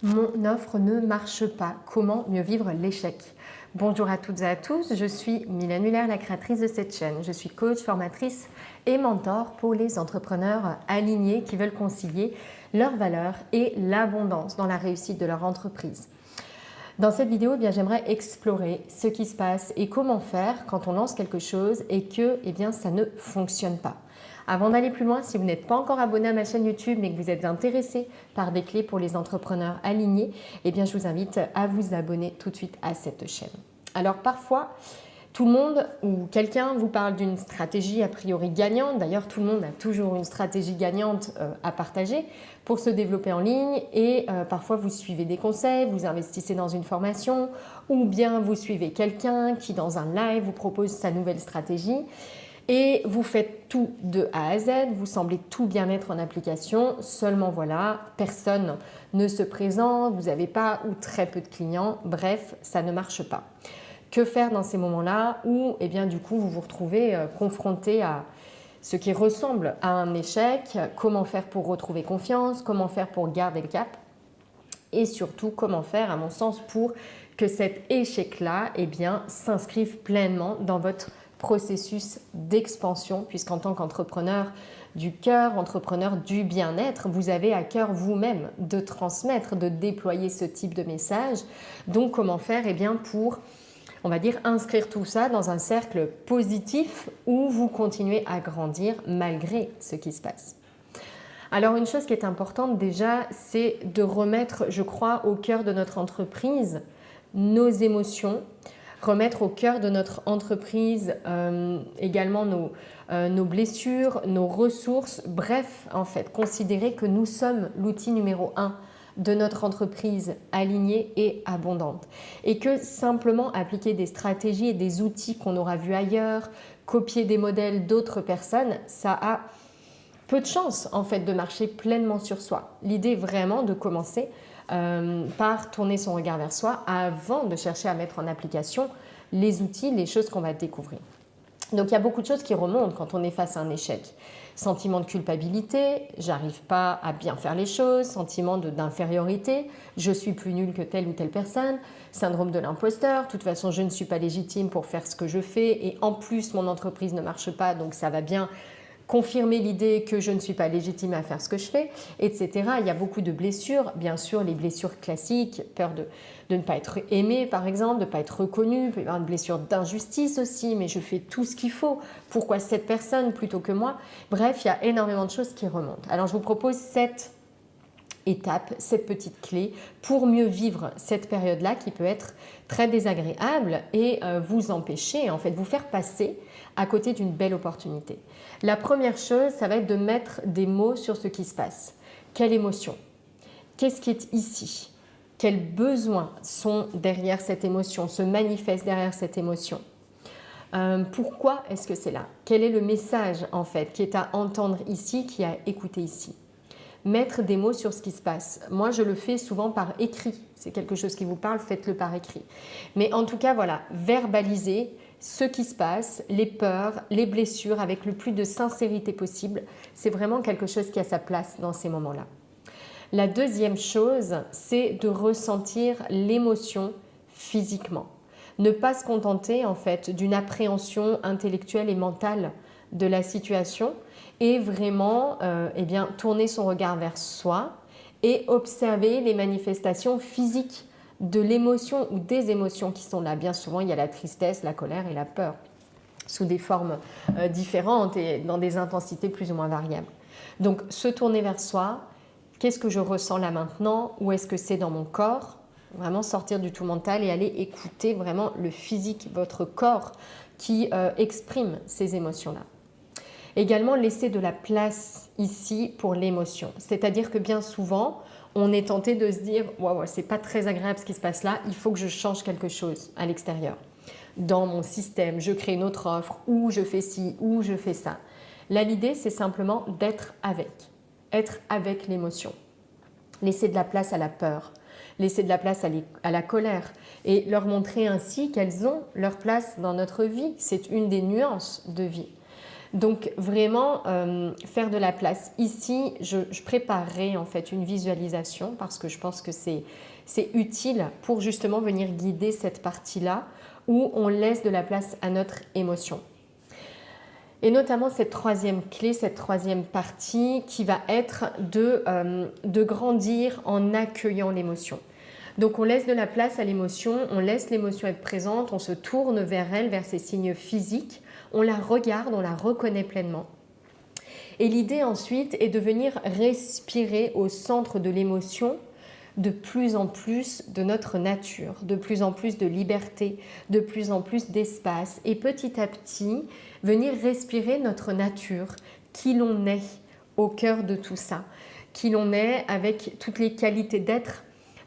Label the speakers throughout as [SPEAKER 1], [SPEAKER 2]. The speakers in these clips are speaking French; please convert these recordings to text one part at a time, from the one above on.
[SPEAKER 1] Mon offre ne marche pas. Comment mieux vivre l'échec? Bonjour à toutes et à tous, je suis Mylène Muller, la créatrice de cette chaîne. Je suis coach, formatrice et mentor pour les entrepreneurs alignés qui veulent concilier leurs valeurs et l'abondance dans la réussite de leur entreprise. Dans cette vidéo, j'aimerais explorer ce qui se passe et comment faire quand on lance quelque chose et que ça ne fonctionne pas. Avant d'aller plus loin, si vous n'êtes pas encore abonné à ma chaîne YouTube mais que vous êtes intéressé par des clés pour les entrepreneurs alignés, je vous invite à vous abonner tout de suite à cette chaîne. Alors parfois, tout le monde ou quelqu'un vous parle d'une stratégie a priori gagnante. D'ailleurs, tout le monde a toujours une stratégie gagnante à partager pour se développer en ligne et parfois vous suivez des conseils, vous investissez dans une formation ou bien vous suivez quelqu'un qui dans un live vous propose sa nouvelle stratégie et vous faites tout de A à Z, vous semblez tout bien mettre en application, seulement voilà, personne ne se présente, vous n'avez pas ou très peu de clients, bref, ça ne marche pas. Que faire dans ces moments-là où du coup vous vous retrouvez confronté à ce qui ressemble à un échec, comment faire pour retrouver confiance, comment faire pour garder le cap et surtout comment faire à mon sens pour que cet échec-là s'inscrive pleinement dans votre processus d'expansion puisqu'en tant qu'entrepreneur du cœur, entrepreneur du bien-être, vous avez à cœur vous-même de transmettre, de déployer ce type de message. Donc comment faire pour inscrire tout ça dans un cercle positif où vous continuez à grandir malgré ce qui se passe. Alors une chose qui est importante déjà, c'est de remettre, je crois, au cœur de notre entreprise nos émotions, remettre au cœur de notre entreprise également nos blessures, nos ressources, bref, considérer que nous sommes l'outil numéro 1 de notre entreprise alignée et abondante et que simplement appliquer des stratégies et des outils qu'on aura vus ailleurs, copier des modèles d'autres personnes, ça a peu de chances de marcher pleinement sur soi. L'idée est vraiment de commencer par tourner son regard vers soi avant de chercher à mettre en application les outils, les choses qu'on va découvrir. Donc il y a beaucoup de choses qui remontent quand on est face à un échec. Sentiment de culpabilité, j'arrive pas à bien faire les choses, sentiment d'infériorité, je suis plus nul que telle ou telle personne, syndrome de l'imposteur, de toute façon je ne suis pas légitime pour faire ce que je fais et en plus mon entreprise ne marche pas donc ça va bien confirmer l'idée que je ne suis pas légitime à faire ce que je fais, etc. Il y a beaucoup de blessures, bien sûr les blessures classiques, peur de ne pas être aimé par exemple, de ne pas être reconnu, il peut y avoir une blessure d'injustice aussi, mais je fais tout ce qu'il faut, pourquoi cette personne plutôt que moi? Bref, il y a énormément de choses qui remontent. Alors je vous propose 7 étapes, cette petite clé pour mieux vivre cette période-là qui peut être très désagréable et vous empêcher, vous faire passer à côté d'une belle opportunité. La première chose, ça va être de mettre des mots sur ce qui se passe. Quelle émotion? Qu'est-ce qui est ici? Quels besoins sont derrière cette émotion, se manifestent derrière cette émotion? Pourquoi est-ce que c'est là? Quel est le message qui est à entendre ici, qui est à écouter ici? Mettre des mots sur ce qui se passe. Moi, je le fais souvent par écrit. C'est quelque chose qui vous parle, faites-le par écrit. Mais en tout cas, voilà, verbaliser ce qui se passe, les peurs, les blessures avec le plus de sincérité possible. C'est vraiment quelque chose qui a sa place dans ces moments-là. La deuxième chose, c'est de ressentir l'émotion physiquement. Ne pas se contenter d'une appréhension intellectuelle et mentale de la situation et vraiment tourner son regard vers soi et observer les manifestations physiques de l'émotion ou des émotions qui sont là. Bien souvent, il y a la tristesse, la colère et la peur sous des formes différentes et dans des intensités plus ou moins variables. Donc, se tourner vers soi, qu'est-ce que je ressens là maintenant? Où est-ce que c'est dans mon corps? Vraiment sortir du tout mental et aller écouter vraiment le physique, votre corps qui exprime ces émotions-là. Également, laisser de la place ici pour l'émotion. C'est-à-dire que bien souvent, on est tenté de se dire « Waouh, c'est pas très agréable ce qui se passe là, il faut que je change quelque chose à l'extérieur. Dans mon système, je crée une autre offre, ou je fais ci, ou je fais ça. » Là, l'idée, c'est simplement d'être avec l'émotion. Laisser de la place à la peur, laisser de la place à la colère et leur montrer ainsi qu'elles ont leur place dans notre vie. C'est une des nuances de vie. Donc vraiment faire de la place. Ici, je préparerai en fait une visualisation parce que je pense que c'est utile pour justement venir guider cette partie-là où on laisse de la place à notre émotion. Et notamment cette troisième clé, cette troisième partie qui va être de grandir en accueillant l'émotion. Donc on laisse de la place à l'émotion, on laisse l'émotion être présente, on se tourne vers elle, vers ses signes physiques, on la regarde, on la reconnaît pleinement. Et l'idée ensuite est de venir respirer au centre de l'émotion de plus en plus de notre nature, de plus en plus de liberté, de plus en plus d'espace et petit à petit venir respirer notre nature, qui l'on est au cœur de tout ça, qui l'on est avec toutes les qualités d'être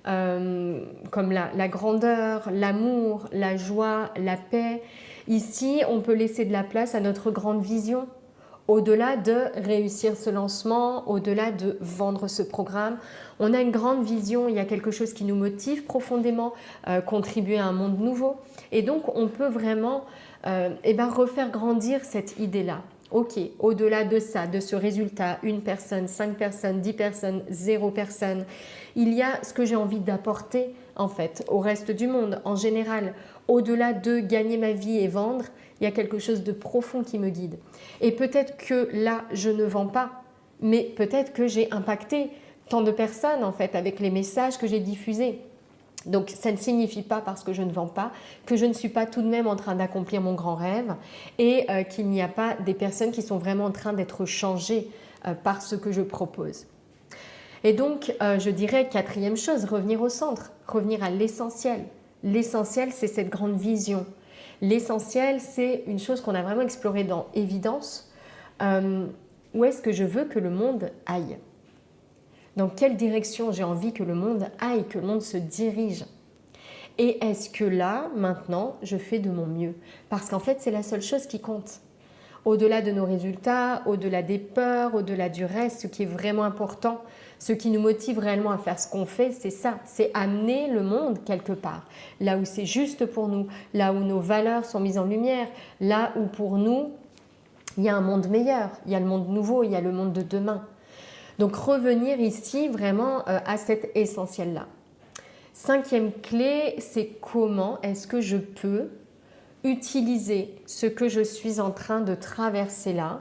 [SPEAKER 1] comme la grandeur, l'amour, la joie, la paix. Ici, on peut laisser de la place à notre grande vision. Au-delà de réussir ce lancement, au-delà de vendre ce programme, on a une grande vision, il y a quelque chose qui nous motive profondément, contribuer à un monde nouveau. Et donc, on peut vraiment refaire grandir cette idée-là. Ok, au-delà de ça, de ce résultat, 1 personne, 5 personnes, 10 personnes, 0 personne, il y a ce que j'ai envie d'apporter en fait au reste du monde en général. Au-delà de gagner ma vie et vendre, il y a quelque chose de profond qui me guide. Et peut-être que là, je ne vends pas, mais peut-être que j'ai impacté tant de personnes en fait avec les messages que j'ai diffusés. Donc ça ne signifie pas, parce que je ne vends pas, que je ne suis pas tout de même en train d'accomplir mon grand rêve et qu'il n'y a pas des personnes qui sont vraiment en train d'être changées par ce que je propose. Et donc je dirais 4e chose, revenir au centre, revenir à l'essentiel. L'essentiel, c'est cette grande vision. L'essentiel, c'est une chose qu'on a vraiment explorée dans Évidence. Où est-ce que je veux que le monde aille ? Dans quelle direction j'ai envie que le monde aille, que le monde se dirige? Et est-ce que là, maintenant, je fais de mon mieux? Parce qu'en fait, c'est la seule chose qui compte. Au-delà de nos résultats, au-delà des peurs, au-delà du reste, ce qui est vraiment important, ce qui nous motive réellement à faire ce qu'on fait, c'est ça, c'est amener le monde quelque part, là où c'est juste pour nous, là où nos valeurs sont mises en lumière, là où pour nous, il y a un monde meilleur, il y a le monde nouveau, il y a le monde de demain. Donc revenir ici vraiment à cet essentiel-là. 5e clé, c'est comment est-ce que je peux utiliser ce que je suis en train de traverser là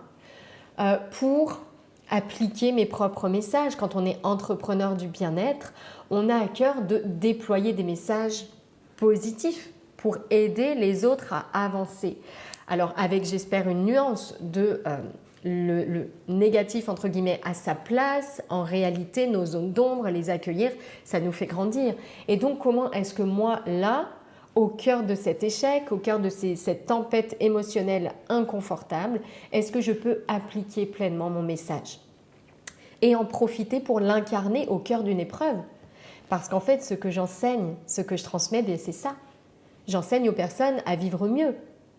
[SPEAKER 1] pour appliquer mes propres messages. Quand on est entrepreneur du bien-être, on a à cœur de déployer des messages positifs pour aider les autres à avancer. Alors avec, j'espère, une nuance de le négatif entre guillemets à sa place, en réalité nos zones d'ombre, les accueillir, ça nous fait grandir. Et donc comment est-ce que moi là, au cœur de cet échec, au cœur de cette tempête émotionnelle inconfortable, est-ce que je peux appliquer pleinement mon message et en profiter pour l'incarner au cœur d'une épreuve? Parce qu'en fait, ce que j'enseigne, ce que je transmets, c'est ça. J'enseigne aux personnes à vivre mieux,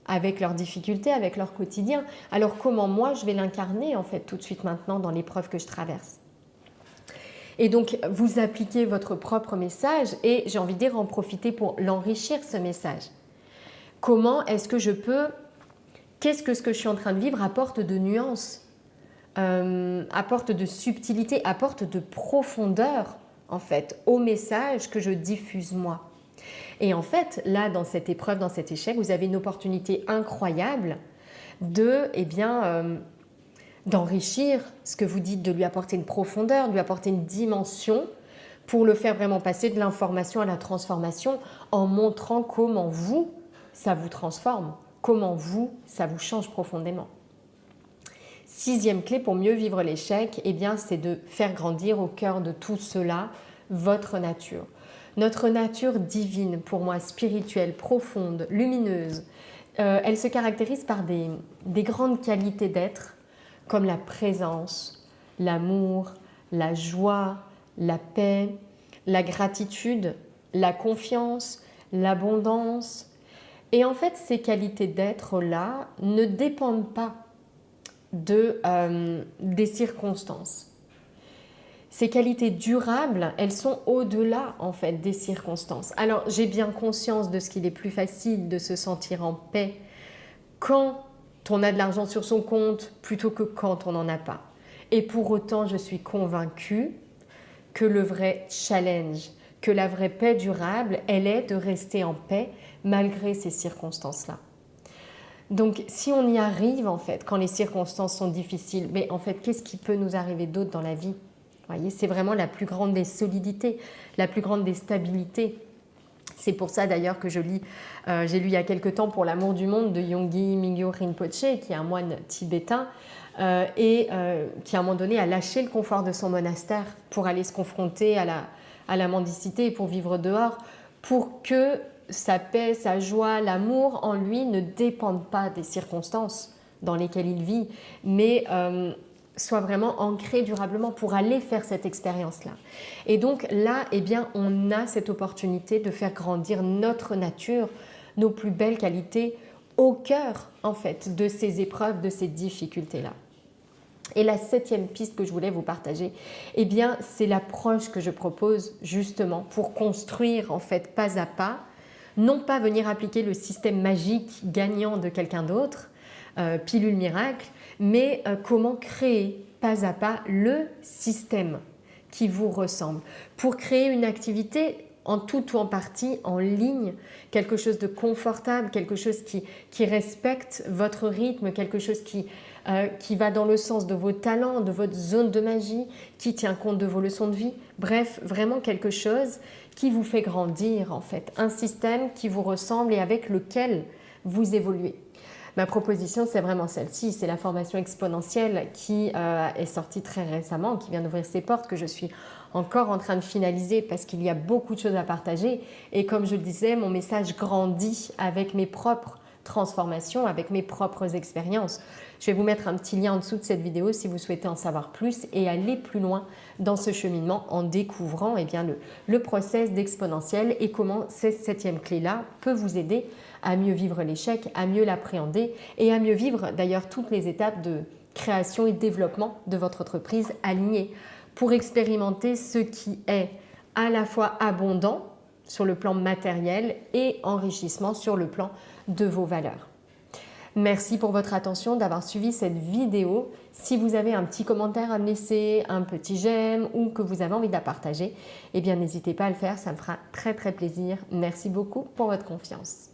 [SPEAKER 1] avec leurs difficultés, avec leur quotidien. Alors comment moi, je vais l'incarner en fait tout de suite maintenant dans l'épreuve que je traverse? Et donc, vous appliquez votre propre message et j'ai envie de dire en profiter pour l'enrichir ce message. Comment est-ce que je peux... Qu'est-ce que ce que je suis en train de vivre apporte de nuances, apporte de subtilité, apporte de profondeur en fait au message que je diffuse moi. Et en fait, là, dans cette épreuve, dans cet échec, vous avez une opportunité incroyable d'enrichir ce que vous dites, de lui apporter une profondeur, de lui apporter une dimension pour le faire vraiment passer de l'information à la transformation en montrant comment vous, ça vous transforme, comment vous, ça vous change profondément. 6e clé pour mieux vivre l'échec, c'est de faire grandir au cœur de tout cela votre nature. Notre nature divine, pour moi, spirituelle, profonde, lumineuse, elle se caractérise par des grandes qualités d'être, comme la présence, l'amour, la joie, la paix, la gratitude, la confiance, l'abondance. Et en fait, ces qualités d'être-là ne dépendent pas des circonstances. Ces qualités durables, elles sont au-delà en fait des circonstances. Alors j'ai bien conscience de ce qu'il est plus facile de se sentir en paix quand on a de l'argent sur son compte plutôt que quand on n'en a pas. Et pour autant, je suis convaincue que le vrai challenge, que la vraie paix durable, elle est de rester en paix malgré ces circonstances-là. Donc, si on y arrive, en fait, quand les circonstances sont difficiles, mais en fait, qu'est-ce qui peut nous arriver d'autre dans la vie? Vous voyez, c'est vraiment la plus grande des solidités, la plus grande des stabilités. C'est pour ça d'ailleurs que j'ai lu il y a quelque temps Pour l'amour du monde de Yonggi Mingyo Rinpoche, qui est un moine tibétain, qui à un moment donné a lâché le confort de son monastère pour aller se confronter à la mendicité et pour vivre dehors, pour que sa paix, sa joie, l'amour en lui ne dépendent pas des circonstances dans lesquelles il vit, mais soit vraiment ancré durablement pour aller faire cette expérience-là. Et donc là, eh bien, on a cette opportunité de faire grandir notre nature, nos plus belles qualités au cœur, en fait, de ces épreuves, de ces difficultés-là. Et la 7e piste que je voulais vous partager, eh bien, c'est l'approche que je propose justement pour construire, en fait, pas à pas, non pas venir appliquer le système magique gagnant de quelqu'un d'autre, pilule miracle, mais comment créer pas à pas le système qui vous ressemble pour créer une activité en tout ou en partie en ligne, quelque chose de confortable, quelque chose qui respecte votre rythme, quelque chose qui va dans le sens de vos talents, de votre zone de magie, qui tient compte de vos leçons de vie. Bref, vraiment quelque chose qui vous fait grandir en fait, un système qui vous ressemble et avec lequel vous évoluez. Ma proposition, c'est vraiment celle-ci, c'est la formation exponentielle qui est sortie très récemment, qui vient d'ouvrir ses portes, que je suis encore en train de finaliser parce qu'il y a beaucoup de choses à partager. Et comme je le disais, mon message grandit avec mes propres transformations, avec mes propres expériences. Je vais vous mettre un petit lien en dessous de cette vidéo si vous souhaitez en savoir plus et aller plus loin dans ce cheminement en découvrant eh bien, le process d'exponentiel et comment cette 7e clé-là peut vous aider à mieux vivre l'échec, à mieux l'appréhender et à mieux vivre d'ailleurs toutes les étapes de création et de développement de votre entreprise alignées pour expérimenter ce qui est à la fois abondant sur le plan matériel et enrichissement sur le plan de vos valeurs. Merci pour votre attention, d'avoir suivi cette vidéo. Si vous avez un petit commentaire à me laisser, un petit j'aime ou que vous avez envie de la partager, eh bien n'hésitez pas à le faire, ça me fera très très plaisir. Merci beaucoup pour votre confiance.